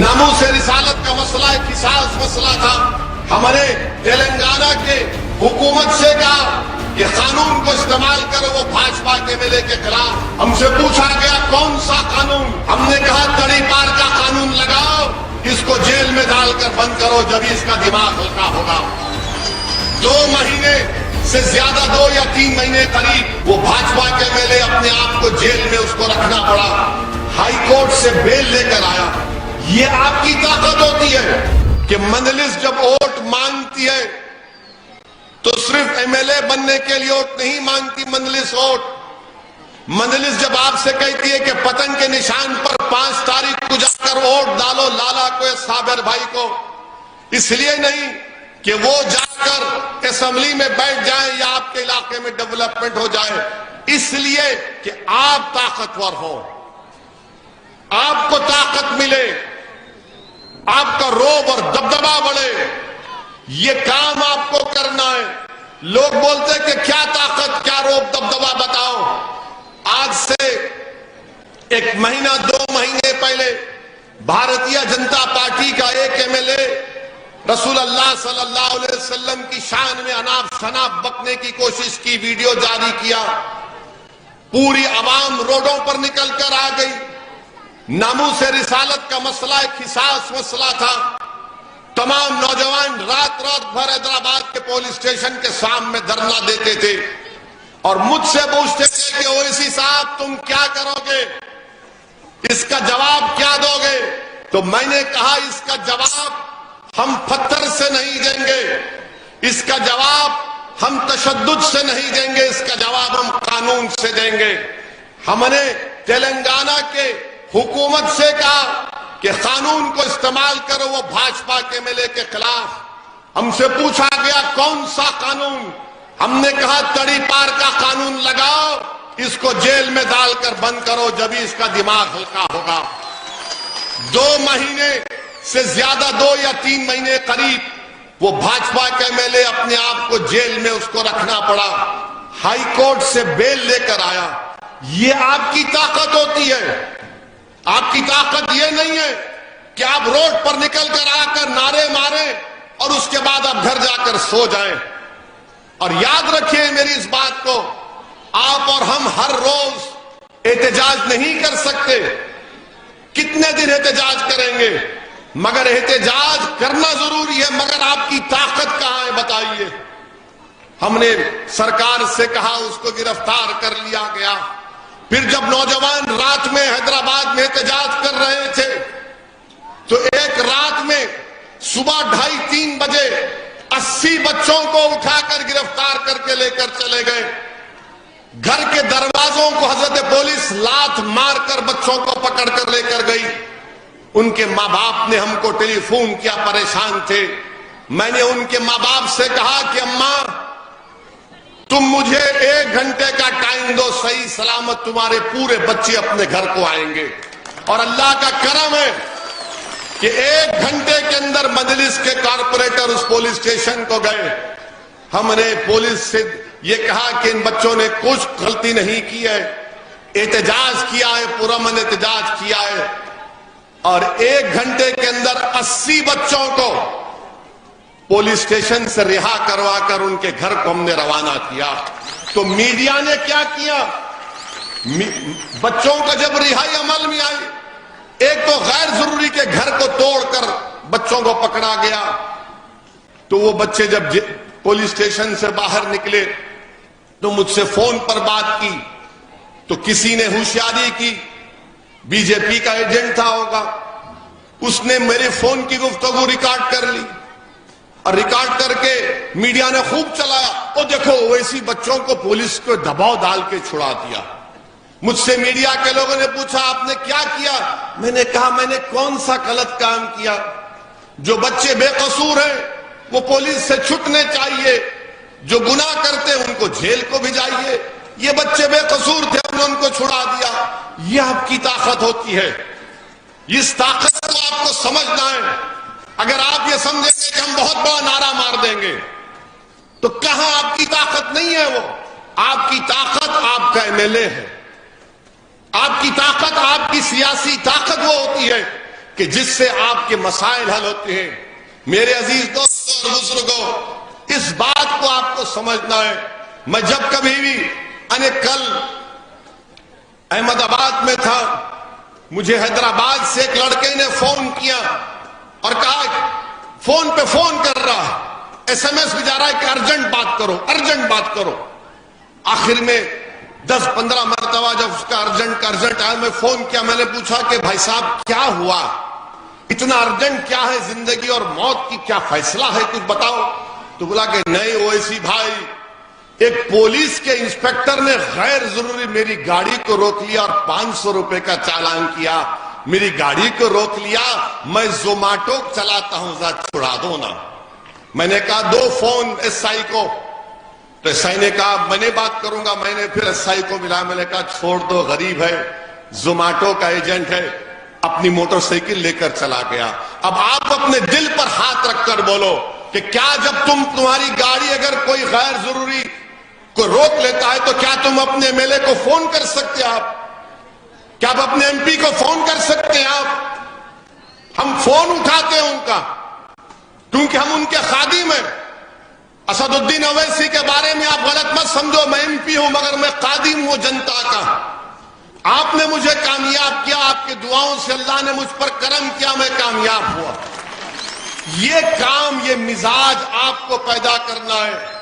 नामूस रिसालत का मसला एक हिसास मसला था। हमने तेलंगाना के हुकूमत से कहा कि कानून को इस्तेमाल करो, वो भाजपा के एमएलए के खिलाफ। हमसे पूछा गया कौन सा कानून, हमने कहा तड़ी पार का कानून लगाओ, इसको जेल में डालकर बंद करो, जब इसका दिमाग हल्का होगा। 2 महीने से ज्यादा 2 या 3 महीने करीब वो भाजपा के एमएलए अपने आप को जेल में उसको रखना पड़ा। हाई कोर्ट से बेल लेकर आया। ये आपकी ताकत होती है कि मजलिस जब वोट मांगती है तो सिर्फ एमएलए बनने के लिए वोट नहीं मांगती मजलिस वोट। मजलिस जब आपसे कहती है कि पतंग के निशान पर 5 तारीख को जाकर वोट डालो लाला को या साबिर भाई को, इसलिए नहीं कि वो जाकर असेंबली में बैठ जाए या आपके इलाके में डेवलपमेंट हो जाए, इसलिए कि आप ताकतवर हो, आपको ताकत मिले, आपका रोब और दबदबा बढ़े। ये काम आपको करना है। लोग बोलते कि क्या ताकत, क्या रोब दबदबा बताओ। आज से 1 महीना 2 महीने पहले भारतीय जनता पार्टी का एक एमएलए रसूल अल्लाह सल्लल्लाहु अलैहि वसल्लम की शान में अनाप शनाप बकने की कोशिश की, वीडियो जारी किया। पूरी आवाम रोडों पर निकल कर आ गई। नामूस रिसालत का मसला एक हिसास मसला था। तमाम नौजवान रात भर हैदराबाद के पुलिस स्टेशन के सामने धरना देते थे और मुझसे पूछते थे कि ओवैसी साहब तुम क्या करोगे, इसका जवाब क्या दोगे। तो मैंने कहा इसका जवाब हम पत्थर से नहीं देंगे, इसका जवाब हम तशद्दुद से नहीं देंगे, इसका जवाब हम कानून से देंगे। हमने तेलंगाना के हुकूमत से कहा कि कानून को इस्तेमाल करो, वो भाजपा के एमएलए के खिलाफ। हमसे पूछा गया कौन सा कानून, हमने कहा तड़ी पार का कानून लगाओ, इसको जेल में डालकर बंद करो, जब इसका दिमाग हल्का होगा। 2 महीने से ज्यादा 2 या 3 महीने करीब वो भाजपा के एमएलए अपने आप को जेल में उसको रखना पड़ा। हाई कोर्ट से बेल लेकर आया। ये आपकी ताकत होती है। आपकी ताकत ये नहीं है कि आप रोड पर निकल कर आकर नारे मारें और उसके बाद आप घर जाकर सो जाएं। और याद रखिए मेरी इस बात को, आप और हम हर रोज एहतजाज नहीं कर सकते। कितने दिन एहतजाज करेंगे, मगर एहतजाज करना जरूरी है, मगर आपकी ताकत कहां है बताइए। हमने सरकार से कहा, उसको गिरफ्तार कर लिया गया। फिर जब नौजवान रात में हैदराबाद में एहतजाज कर रहे थे तो एक रात में सुबह 2:30-3 बजे 80 बच्चों को उठाकर गिरफ्तार करके लेकर चले गए। घर के दरवाजों को हजरत पुलिस लात मारकर बच्चों को पकड़कर लेकर गई। उनके माँ बाप ने हमको टेलीफोन किया, परेशान थे। मैंने उनके माँ बाप से कहा कि अम्मा तुम मुझे 1 घंटे का टाइम दो, सही सलामत तुम्हारे पूरे बच्चे अपने घर को आएंगे। और अल्लाह का करम है कि 1 घंटे के अंदर मजलिस के कारपोरेटर उस पुलिस स्टेशन को गए। हमने पुलिस से ये कहा कि इन बच्चों ने कुछ गलती नहीं की है, एहतजाज किया है, पुरअमन एहतजाज किया है। और 1 घंटे के अंदर 80 बच्चों को पुलिस स्टेशन से रिहा करवाकर उनके घर को हमने रवाना किया। तो मीडिया ने क्या किया, बच्चों का जब रिहाई अमल में आई, एक तो गैर जरूरी के घर को तोड़कर बच्चों को पकड़ा गया। तो वो बच्चे जब पुलिस स्टेशन से बाहर निकले तो मुझसे फोन पर बात की, तो किसी ने होशियारी की, बीजेपी का एजेंट था होगा, उसने मेरे फोन की गुफ्तगू रिकॉर्ड कर ली और रिकॉर्ड करके मीडिया ने खूब चलाया। और देखो वैसी बच्चों को पुलिस को दबाव डाल के छुड़ा दिया। मुझसे मीडिया के लोगों ने पूछा आपने क्या किया, मैंने कहा मैंने कौन सा गलत काम किया। जो बच्चे बेकसूर हैं वो पुलिस से छूटने चाहिए, जो गुनाह करते हैं उनको जेल को भिजाइए। ये बच्चे बेकसूर थे, हमने उनको छुड़ा दिया। ये आपकी ताकत होती है। इस ताकत को आपको समझना है। अगर आप ये समझेंगे कि हम बहुत बड़ा नारा मार देंगे तो कहां आपकी ताकत नहीं है। वो आपकी ताकत आपका एमएलए है। आपकी ताकत, आपकी सियासी ताकत वो होती है کہ جس سے آپ کے مسائل حل ہوتے ہیں. میرے عزیز دوستوں اور بزرگوں، اس بات کو آپ کو سمجھنا ہے. میں جب کبھی بھی کل احمد آباد میں تھا، مجھے حیدرآباد سے ایک لڑکے نے فون کیا اور کہا، فون پہ فون کر رہا ہے، ایس ایم ایس بھی جا رہا ہے کہ ارجنٹ بات کرو، ارجنٹ بات کرو. آخر میں 10-15 مرتبہ جب اس کا ارجنٹ آیا، میں فون کیا، میں نے پوچھا کہ بھائی صاحب کیا ہوا، اتنا ارجنٹ کیا ہے، زندگی اور موت کی کیا فیصلہ ہے، کچھ بتاؤ. تو بولا کہ نہیں اویسی بھائی، ایک پولیس کے انسپیکٹر نے غیر ضروری میری گاڑی کو روک لیا اور 500 روپے کا چالان کیا. میری گاڑی کو روک لیا، میں زوماٹو چلاتا ہوں، ذرا چھڑا دو نا. میں نے کہا دو فون ایس آئی کو. تو ایس آئی نے کہا میں نے بات کروں گا. میں نے پھر ایس آئی کو ملا، میں نے کہا چھوڑ دو، غریب ہے، زوماٹو کا ایجنٹ ہے. اپنی موٹر سائیکل لے کر چلا گیا. اب آپ اپنے دل پر ہاتھ رکھ کر بولو کہ کیا جب تمہاری گاڑی اگر کوئی غیر ضروری کو روک لیتا ہے تو کیا تم اپنے ایم ایل اے کو فون کر سکتے؟ آپ کیا آپ اپنے ایم پی کو فون کر سکتے ہیں؟ آپ ہم فون اٹھاتے ہیں ان کا، کیونکہ ہم ان کے خادم ہیں. اسد الدین اویسی کے بارے میں آپ غلط مت سمجھو، میں ایم پی ہوں مگر میں خادم ہوں جنتا کا. آپ نے مجھے کامیاب کیا، آپ کی دعاؤں سے اللہ نے مجھ پر کرم کیا، میں کامیاب ہوا. یہ کام، یہ مزاج آپ کو پیدا کرنا ہے.